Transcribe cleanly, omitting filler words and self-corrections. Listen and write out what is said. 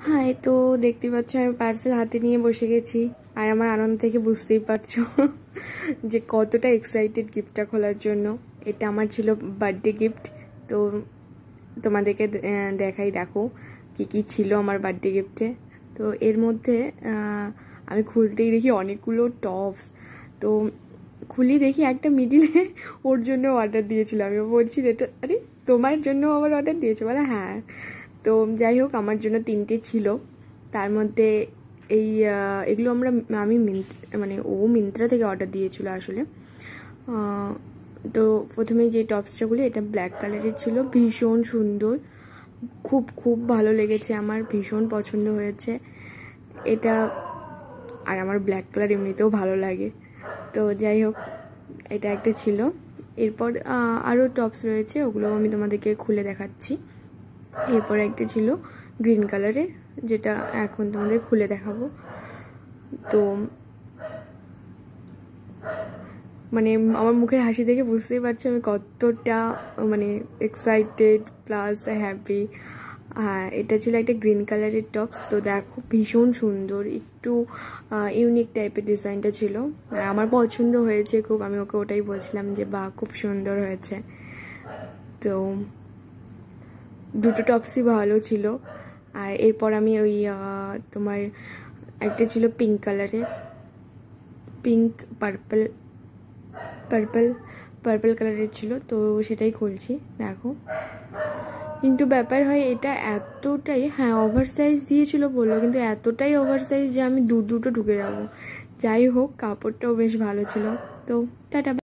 High, তো দেখতে পাচ্ছ আমি পার্সেল হাতে নিয়ে বসে গেছি। আর আমার আনন্দ থেকে বুঝতেই পারছো যে কতটা এক্সাইটেড গিফটটা খোলার জন্য। এটা আমার ছিল বার্থডে গিফট। তো তোমাদেরকে দেখাই, দেখো কি কি ছিল আমার বার্থডে গিফটে। তো এর মধ্যে আমি খুলতেই দেখি অনেকগুলো টপস। তো খুলি দেখি একটা মিডিলে ওর জন্য অর্ডার দিয়েছিল। আমি বলছি যেটা, আরে তোমার জন্য আবার অর্ডার দিয়েছো? বলে হ্যাঁ। তো যাই হোক, আমার জন্য 3টে ছিল। তার মধ্যে এগুলো আমি মানে ও মিন্ত্রা থেকে অর্ডার দিয়েছিল আসলে। তো প্রথমে যে টপসটাগুলো, এটা ব্ল্যাক কালারের ছিল, ভীষণ সুন্দর, খুব খুব ভালো লেগেছে আমার, ভীষণ পছন্দ হয়েছে এটা। আর আমার ব্ল্যাক কালার এমনিতেও ভালো লাগে। তো যাই হোক, এটা একটা ছিল। এরপর আরও টপস রয়েছে, ওগুলো আমি তোমাদেরকে খুলে দেখাচ্ছি। এরপর একটা ছিল গ্রিন কালারের, যেটা এখন তোমাদের খুলে দেখাবো। তো মানে আমার মুখের হাসি দেখে বুঝতেই পারছো আমি কতটা মানে এক্সাইটেড প্লাস হ্যাপি। হ্যাঁ, এটা ছিল একটা গ্রিন কালারের টপস। তো দেখো ভীষণ সুন্দর, একটু ইউনিক টাইপের ডিজাইনটা ছিল, আমার পছন্দ হয়েছে খুব। আমি ওকে ওটাই বলছিলাম যে বাহ, খুব সুন্দর হয়েছে। তো দুটো টপসই ভালো ছিল। আর এরপর আমি ওই তোমার একটা ছিল পিঙ্ক কালারের, পিঙ্ক পার্পল পার্পল পার্পল কালারের ছিল। তো সেটাই খুলছি, দেখো। কিন্তু ব্যাপার হয় এটা এতটাই, হ্যাঁ ওভার সাইজ দিয়েছিল বললো, কিন্তু এতটাই ওভার সাইজ যে আমি দুটো ঢুকে যাবো। যাই হোক, কাপড়টাও বেশ ভালো ছিল। তো টাটা।